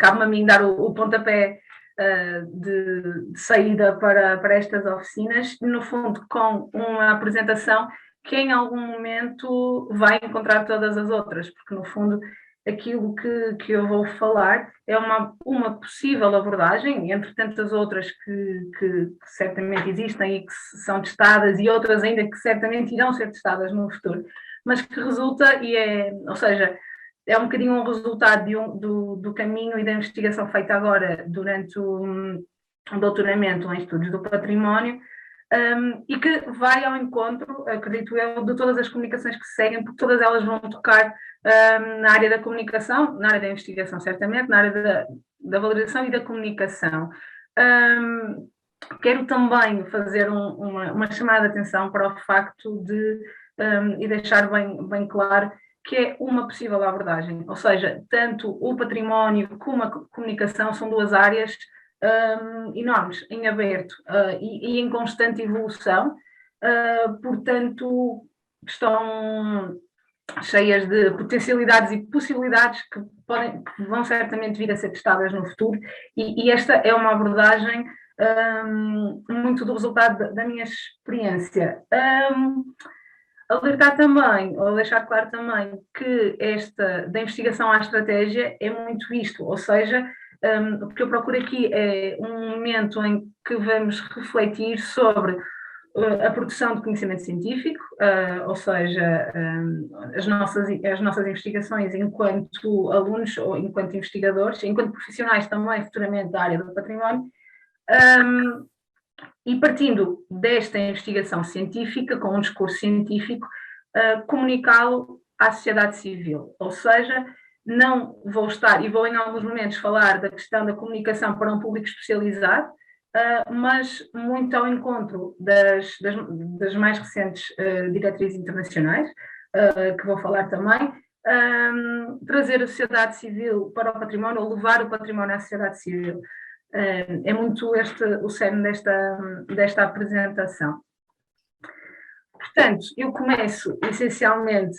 cabe-me a mim dar o pontapé de saída para estas oficinas, no fundo com uma apresentação que em algum momento vai encontrar todas as outras, porque no fundo aquilo que eu vou falar é uma possível abordagem, entre tantas outras que certamente existem e que são testadas, e outras ainda que certamente irão ser testadas no futuro, mas que resulta, ou seja, é um bocadinho um resultado do caminho e da investigação feita agora durante o doutoramento em estudos do património, e que vai ao encontro, acredito eu, de todas as comunicações que se seguem, porque todas elas vão tocar na área da comunicação, na área da investigação, certamente, na área da valorização e da comunicação. Quero também fazer uma chamada de atenção para o facto e deixar bem claro que é uma possível abordagem, ou seja, tanto o património como a comunicação são duas áreas enormes, em aberto e em constante evolução, portanto estão cheias de potencialidades e possibilidades que vão certamente vir a ser testadas no futuro, e esta é uma abordagem muito do resultado da minha experiência. Alertar também, ou deixar claro também, que da investigação à estratégia é muito isto, ou seja, o que eu procuro aqui é um momento em que vamos refletir sobre a produção de conhecimento científico, ou seja, as nossas investigações enquanto alunos ou enquanto investigadores, enquanto profissionais também futuramente da área do património, e partindo desta investigação científica, com um discurso científico, comunicá-lo à sociedade civil, ou seja, não vou estar, e vou em alguns momentos falar da questão da comunicação para um público especializado, mas muito ao encontro das mais recentes diretrizes internacionais, que vou falar também, trazer a sociedade civil para o património, ou levar o património à sociedade civil. É muito o cerne desta apresentação. Portanto, eu começo essencialmente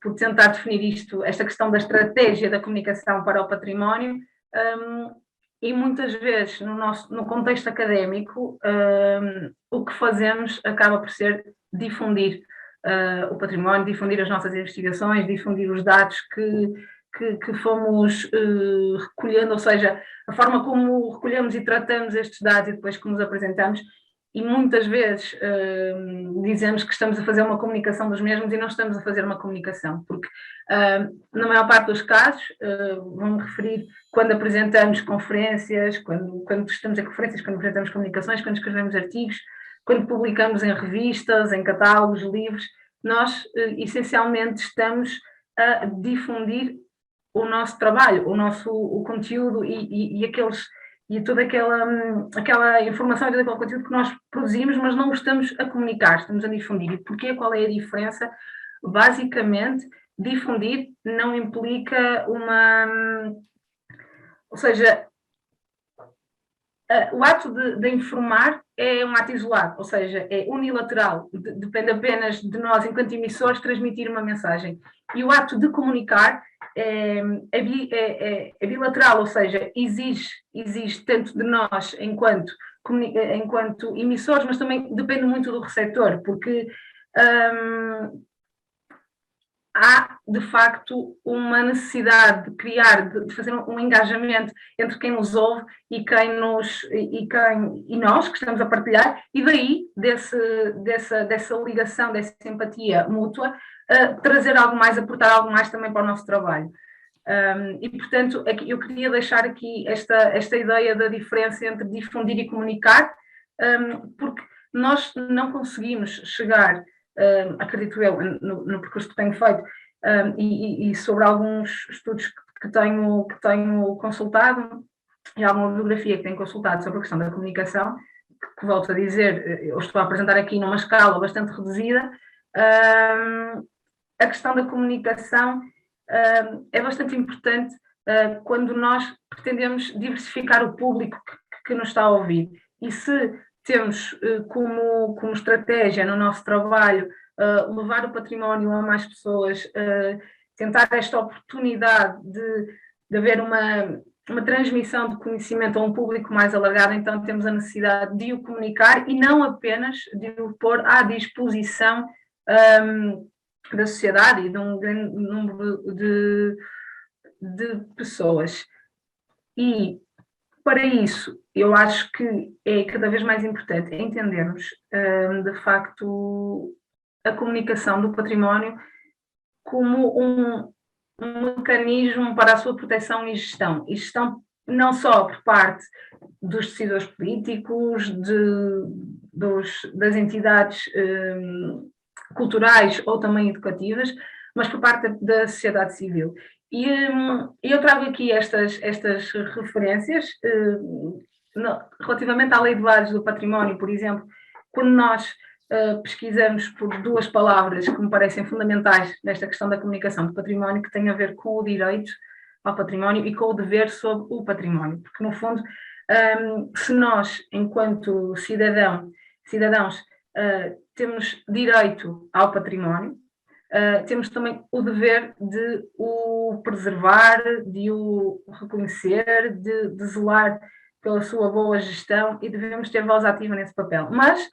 por tentar definir esta questão da estratégia da comunicação para o património, e muitas vezes no contexto académico o que fazemos acaba por ser difundir o património, difundir as nossas investigações, difundir os dados que fomos recolhendo, ou seja, a forma como recolhemos e tratamos estes dados e depois que nos apresentamos, e muitas vezes dizemos que estamos a fazer uma comunicação dos mesmos e não estamos a fazer uma comunicação, porque na maior parte dos casos, vou-me referir quando apresentamos conferências, quando estamos em conferências, quando apresentamos comunicações, quando escrevemos artigos, quando publicamos em revistas, em catálogos, livros, nós essencialmente estamos a difundir o nosso trabalho, o conteúdo e toda aquela informação e todo aquele conteúdo que nós produzimos, mas não o estamos a comunicar, estamos a difundir. E porquê? Qual é a diferença? Basicamente, difundir não implica ou seja, o ato de informar é um ato isolado, ou seja, é unilateral, depende apenas de nós, enquanto emissores, transmitir uma mensagem. E o ato de comunicar é bilateral, ou seja, exige tanto de nós enquanto emissores, mas também depende muito do receptor, porque há, de facto, uma necessidade de criar, de fazer um engajamento entre quem nos ouve e nós que estamos a partilhar, e daí, dessa ligação, dessa empatia mútua, trazer algo mais, aportar algo mais também para o nosso trabalho. E, portanto, eu queria deixar aqui esta ideia da diferença entre difundir e comunicar, porque nós não conseguimos chegar, acredito eu, no percurso que tenho feito, e sobre alguns estudos que tenho consultado, e alguma bibliografia que tenho consultado sobre a questão da comunicação, que volto a dizer, eu estou a apresentar aqui numa escala bastante reduzida, a questão da comunicação é bastante importante quando nós pretendemos diversificar o público que nos está a ouvir. E se temos como estratégia no nosso trabalho levar o património a mais pessoas, tentar esta oportunidade de haver uma transmissão de conhecimento a um público mais alargado, então temos a necessidade de o comunicar e não apenas de o pôr à disposição da sociedade e de um grande número de pessoas. E para isso, eu acho que é cada vez mais importante entendermos, de facto, a comunicação do património como um mecanismo para a sua proteção e gestão não só por parte dos decisores políticos, das entidades culturais ou também educativas, mas por parte da sociedade civil. E eu trago aqui estas referências relativamente à Lei de Bases do Património, por exemplo, quando nós pesquisamos por duas palavras que me parecem fundamentais nesta questão da comunicação do património, que tem a ver com o direito ao património e com o dever sobre o património, porque no fundo, se nós, enquanto cidadãos, temos direito ao património, temos também o dever de o preservar, de o reconhecer, de zelar pela sua boa gestão e devemos ter voz ativa nesse papel. Mas,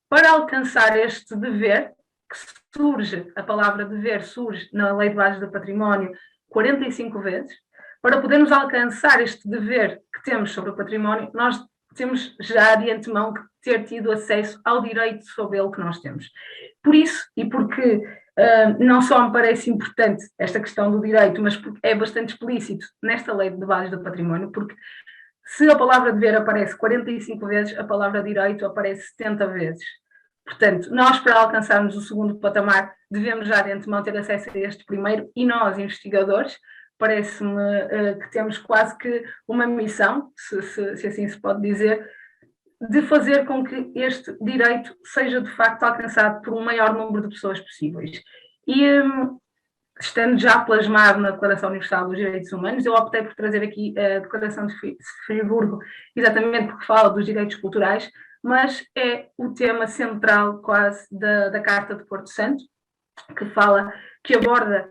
para alcançar este dever, que surge, a palavra dever surge na Lei de Bases do Património 45 vezes, para podermos alcançar este dever que temos sobre o património, nós temos já de antemão que ter tido acesso ao direito sobre ele que nós temos. Por isso, e porque não só me parece importante esta questão do direito, mas porque é bastante explícito nesta Lei de Bases do Património, porque se a palavra dever aparece 45 vezes, a palavra direito aparece 70 vezes. Portanto, nós, para alcançarmos o segundo patamar, devemos já de antemão ter acesso a este primeiro, e nós, investigadores, parece-me que temos quase que uma missão, se assim se pode dizer, de fazer com que este direito seja, de facto, alcançado por um maior número de pessoas possíveis. E, estando já plasmado na Declaração Universal dos Direitos Humanos, eu optei por trazer aqui a Declaração de Friburgo, exatamente porque fala dos direitos culturais, mas é o tema central quase da Carta de Porto Santo, que aborda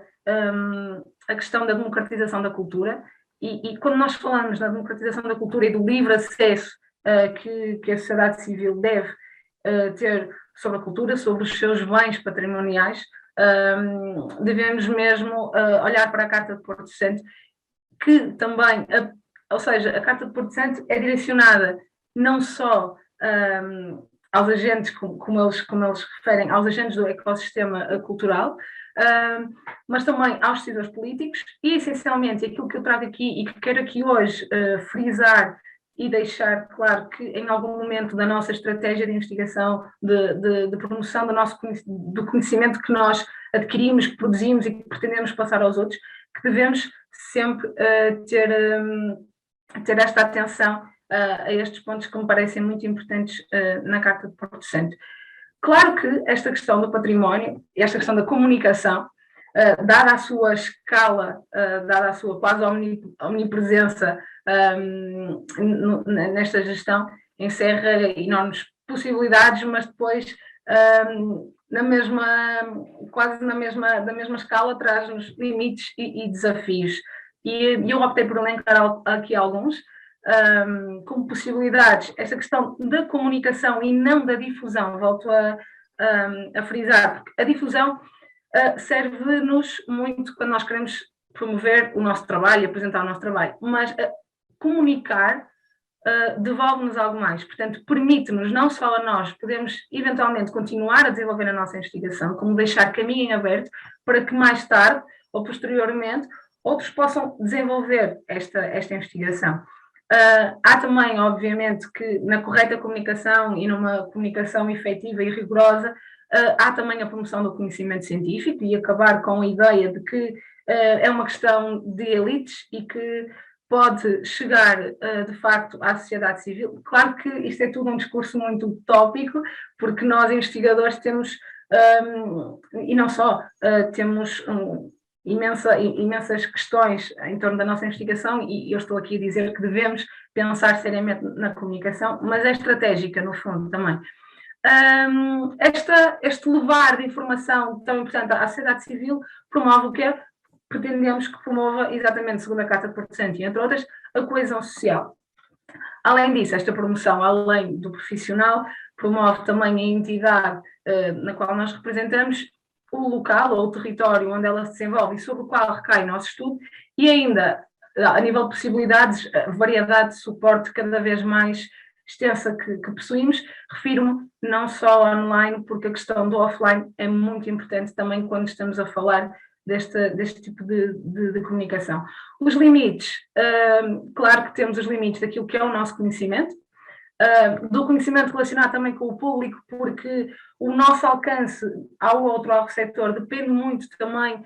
a questão da democratização da cultura, e quando nós falamos na democratização da cultura e do livre acesso que a sociedade civil deve ter sobre a cultura, sobre os seus bens patrimoniais, devemos mesmo olhar para a Carta de Porto Santo, que também, ou seja, a Carta de Porto Santo é direcionada não só aos agentes, como eles referem, aos agentes do ecossistema cultural, mas também aos decisores políticos e, essencialmente, aquilo que eu trago aqui e que quero aqui hoje frisar e deixar claro que em algum momento da nossa estratégia de investigação, de promoção do conhecimento que nós adquirimos, que produzimos e que pretendemos passar aos outros, que devemos sempre ter esta atenção a estes pontos que me parecem muito importantes na Carta de Porto Santo. Claro que esta questão do património, esta questão da comunicação, dada a sua escala, dada a sua quase omnipresença nesta gestão, encerra enormes possibilidades, mas depois, quase na mesma escala, traz-nos limites e desafios. E eu optei por elencar aqui alguns, como possibilidades, esta questão da comunicação e não da difusão, volto a frisar, porque a difusão serve-nos muito quando nós queremos promover o nosso trabalho, apresentar o nosso trabalho, mas comunicar devolve-nos algo mais, portanto, permite-nos, não só a nós, podemos eventualmente continuar a desenvolver a nossa investigação, como deixar caminho em aberto para que mais tarde ou posteriormente outros possam desenvolver esta investigação. Há também, obviamente, que na correta comunicação e numa comunicação efetiva e rigorosa, há também a promoção do conhecimento científico e acabar com a ideia de que é uma questão de elites e que pode chegar, de facto, à sociedade civil. Claro que isto é tudo um discurso muito utópico, porque nós, investigadores, temos, e não só, temos imensas questões em torno da nossa investigação, e eu estou aqui a dizer que devemos pensar seriamente na comunicação, mas é estratégica, no fundo, também. Este levar de informação tão importante à sociedade civil promove o quê? pretendemos que promova, exatamente segundo a Carta de Porto Santo, e entre outras, a coesão social. Além disso, esta promoção, além do profissional, promove também a entidade na qual nós representamos, o local ou o território onde ela se desenvolve e sobre o qual recai o nosso estudo, e ainda, a nível de possibilidades, a variedade de suporte cada vez mais extensa que possuímos. Refiro-me não só online, porque a questão do offline é muito importante também quando estamos a falar deste tipo de comunicação. Os limites, claro que temos os limites daquilo que é o nosso conhecimento, do conhecimento relacionado também com o público, porque o nosso alcance ao receptor depende muito também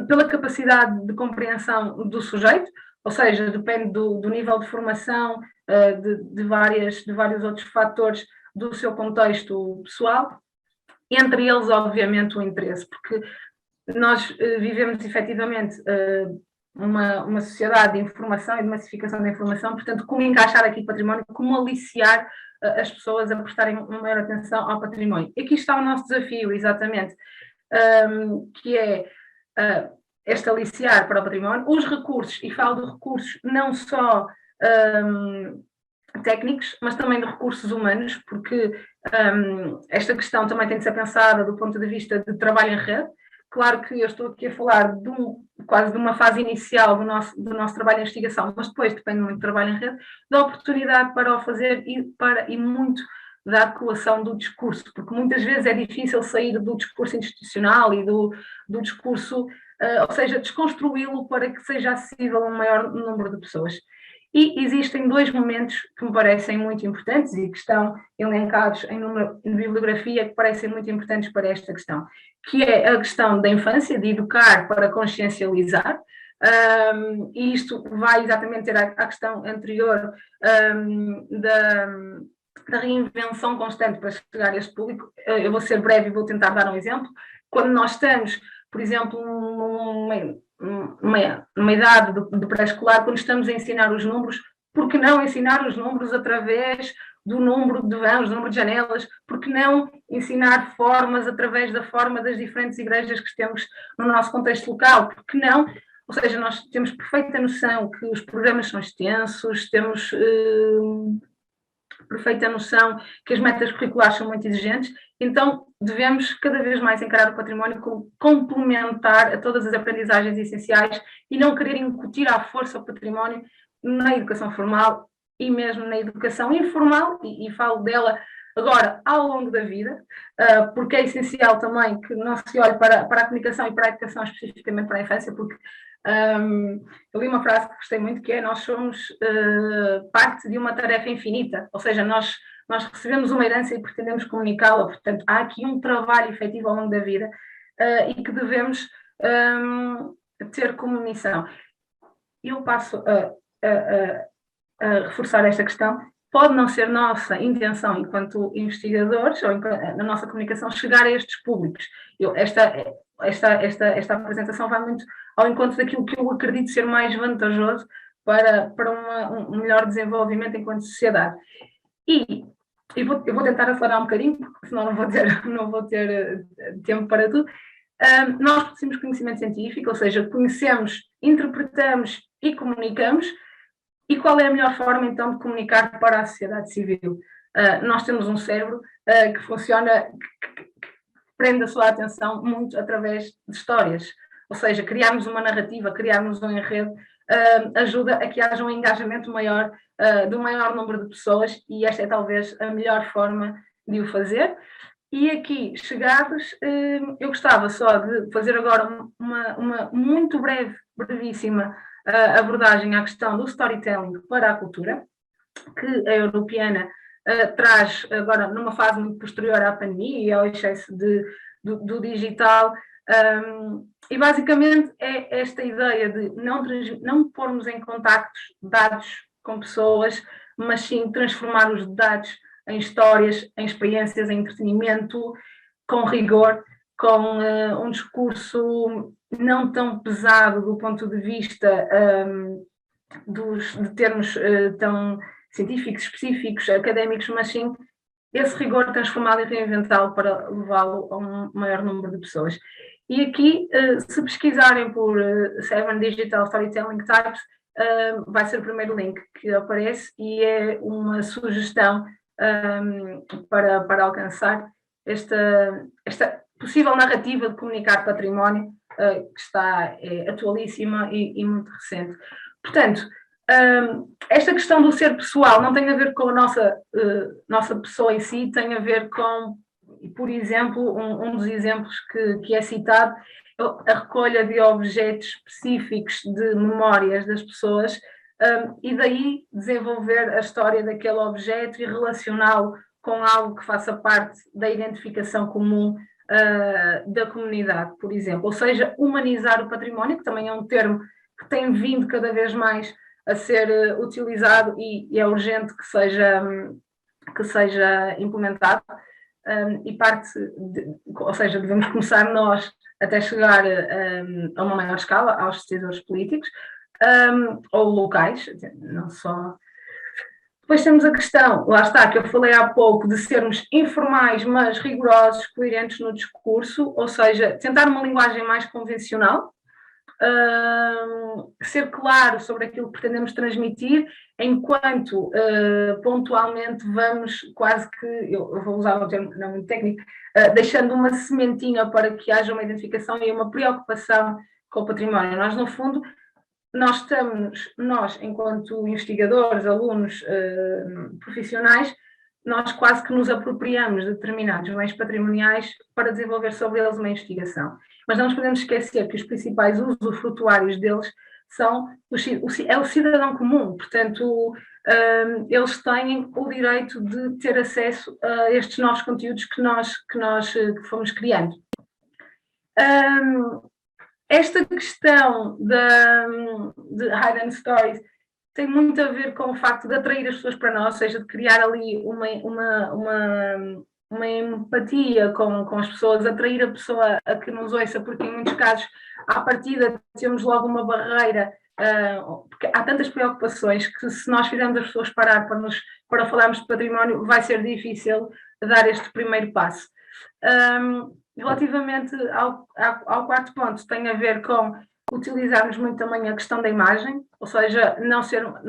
pela capacidade de compreensão do sujeito, ou seja, depende do nível de formação, de vários outros fatores do seu contexto pessoal, entre eles, obviamente, o interesse, porque nós vivemos efetivamente uma sociedade de informação e de massificação da informação, portanto, como encaixar aqui património, como aliciar as pessoas a prestarem uma maior atenção ao património. E aqui está o nosso desafio, exatamente, que é este aliciar para o património, os recursos, e falo de recursos não só técnicos, mas também de recursos humanos, porque esta questão também tem de ser pensada do ponto de vista de trabalho em rede. Claro que eu estou aqui a falar quase de uma fase inicial do nosso trabalho de investigação, mas depois depende muito do trabalho em rede, da oportunidade para o fazer e muito da adequação do discurso, porque muitas vezes é difícil sair do discurso institucional e do discurso, ou seja, desconstruí-lo para que seja acessível a um maior número de pessoas. E existem dois momentos que me parecem muito importantes e que estão elencados em bibliografia que parecem muito importantes para esta questão, que é a questão da infância, de educar para consciencializar, e isto vai exatamente ter a questão anterior da reinvenção constante para chegar a este público. Eu vou ser breve e vou tentar dar um exemplo. Quando nós estamos, por exemplo, numa idade de pré-escolar, quando estamos a ensinar os números, por que não ensinar os números através do número de vãos, do número de janelas? Por que não ensinar formas através da forma das diferentes igrejas que temos no nosso contexto local? Por que não? Ou seja, nós temos perfeita noção que os programas são extensos, temos perfeita noção que as metas curriculares são muito exigentes, então devemos cada vez mais encarar o património como complementar a todas as aprendizagens essenciais e não querer incutir à força o património na educação formal e mesmo na educação informal, e falo dela agora ao longo da vida, porque é essencial também que não se olhe para a comunicação e para a educação especificamente para a infância, porque eu li uma frase que gostei muito, que é: nós somos parte de uma tarefa infinita, ou seja, nós recebemos uma herança e pretendemos comunicá-la, portanto há aqui um trabalho efetivo ao longo da vida e que devemos ter como missão. Eu passo a reforçar esta questão. Pode não ser nossa intenção, enquanto investigadores, ou na nossa comunicação, chegar a estes públicos. Esta apresentação vai muito ao encontro daquilo que eu acredito ser mais vantajoso para um melhor desenvolvimento enquanto sociedade. E eu vou tentar acelerar um bocadinho, porque senão não vou ter tempo para tudo. Nós produzimos conhecimento científico, ou seja, conhecemos, interpretamos e comunicamos. E qual é a melhor forma, então, de comunicar para a sociedade civil? Nós temos um cérebro que funciona, que prende a sua atenção muito através de histórias. Ou seja, criarmos uma narrativa, criarmos um enredo, ajuda a que haja um engajamento maior do maior número de pessoas, e esta é talvez a melhor forma de o fazer. E aqui, chegados, eu gostava só de fazer agora uma muito brevíssima abordagem à questão do storytelling para a cultura, que a Europeana traz agora numa fase muito posterior à pandemia e ao excesso do digital, e basicamente é esta ideia de não pormos em contactos dados com pessoas, mas sim transformar os dados em histórias, em experiências, em entretenimento, com rigor, com um discurso não tão pesado do ponto de vista de termos tão científicos, específicos, académicos, mas sim esse rigor transformado e reinventá-lo para levá-lo a um maior número de pessoas. E aqui, se pesquisarem por Seven Digital Storytelling Types, vai ser o primeiro link que aparece e é uma sugestão para alcançar esta possível narrativa de comunicar património, que está atualíssima e muito recente. Portanto, esta questão do ser pessoal não tem a ver com a nossa pessoa em si, tem a ver com, por exemplo, um dos exemplos que é citado, a recolha de objetos específicos de memórias das pessoas, e daí desenvolver a história daquele objeto e relacioná-lo com algo que faça parte da identificação comum da comunidade, por exemplo. Ou seja, humanizar o património, que também é um termo que tem vindo cada vez mais a ser utilizado e é urgente que seja implementado. E ou seja, devemos começar nós até chegar a uma maior escala aos decisores políticos ou locais, não só. Depois temos a questão, lá está, que eu falei há pouco, de sermos informais, mas rigorosos, coerentes no discurso, ou seja, tentar uma linguagem mais convencional, ser claro sobre aquilo que pretendemos transmitir, enquanto pontualmente vamos quase que, eu vou usar um termo não muito técnico, deixando uma sementinha para que haja uma identificação e uma preocupação com o património. Nós, no fundo, nós, enquanto investigadores, alunos, profissionais, nós quase que nos apropriamos de determinados bens patrimoniais para desenvolver sobre eles uma investigação. Mas não nos podemos esquecer que os principais usufrutuários deles é o cidadão comum, portanto, eles têm o direito de ter acesso a estes novos conteúdos que fomos criando. Esta questão de Hidden Stories tem muito a ver com o facto de atrair as pessoas para nós, ou seja, de criar ali uma empatia com as pessoas, atrair a pessoa a que nos ouça, porque em muitos casos, à partida, temos logo uma barreira, porque há tantas preocupações que se nós fizermos as pessoas parar para falarmos de património, vai ser difícil dar este primeiro passo. Relativamente ao quarto ponto, tem a ver com utilizarmos muito também a questão da imagem, ou seja, não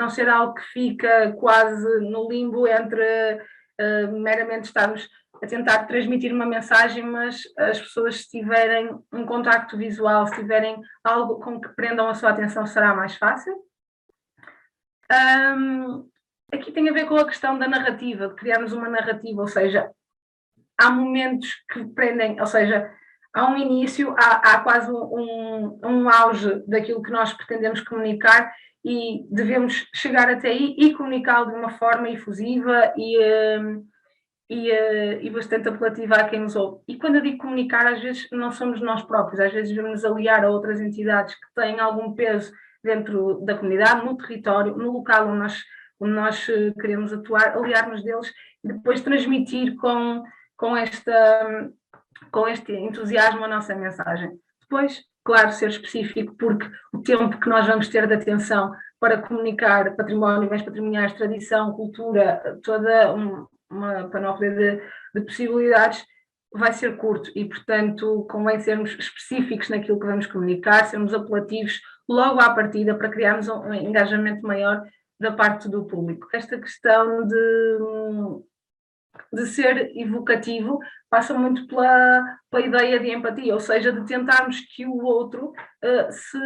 ser algo que fica quase no limbo entre meramente estarmos a tentar transmitir uma mensagem, mas as pessoas, se tiverem um contacto visual, se tiverem algo com que prendam a sua atenção, será mais fácil. Aqui tem a ver com a questão da narrativa, de criarmos uma narrativa, ou seja, há momentos que prendem, ou seja, há um início, há quase um auge daquilo que nós pretendemos comunicar e devemos chegar até aí e comunicá-lo de uma forma efusiva e bastante apelativa a quem nos ouve. E quando eu digo comunicar, às vezes não somos nós próprios, às vezes devemos nos aliar a outras entidades que têm algum peso dentro da comunidade, no território, no local onde nós queremos atuar, aliar-nos deles e depois transmitir com este entusiasmo a nossa mensagem. Depois, claro, ser específico, porque o tempo que nós vamos ter de atenção para comunicar património, bens patrimoniais, tradição, cultura, toda uma panóplia de possibilidades, vai ser curto e, portanto, convém sermos específicos naquilo que vamos comunicar, sermos apelativos logo à partida para criarmos um engajamento maior da parte do público. Esta questão de ser evocativo passa muito pela ideia de empatia, ou seja, de tentarmos que o outro se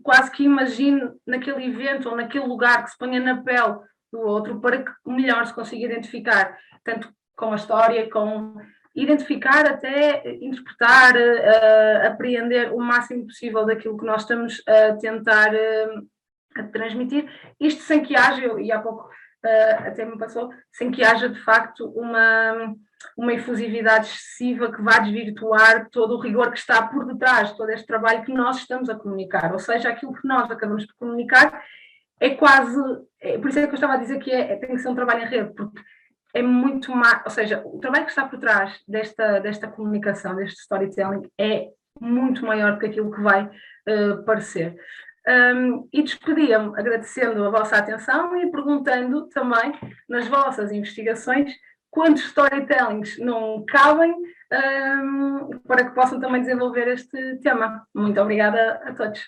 quase que imagine naquele evento ou naquele lugar, que se ponha na pele do outro para que melhor se consiga identificar, tanto com a história, com identificar até interpretar, apreender o máximo possível daquilo que nós estamos a tentar a transmitir, isto sem que haja, e há pouco até me passou, sem que haja de facto uma efusividade excessiva que vá desvirtuar todo o rigor que está por detrás de todo este trabalho que nós estamos a comunicar, ou seja, aquilo que nós acabamos de comunicar é quase, por isso é que eu estava a dizer que tem que ser um trabalho em rede, porque é muito mais, ou seja, o trabalho que está por trás desta comunicação, deste storytelling, é muito maior do que aquilo que vai parecer. E despedia-me agradecendo a vossa atenção e perguntando também, nas vossas investigações, quantos storytellings não cabem, para que possam também desenvolver este tema. Muito obrigada a todos.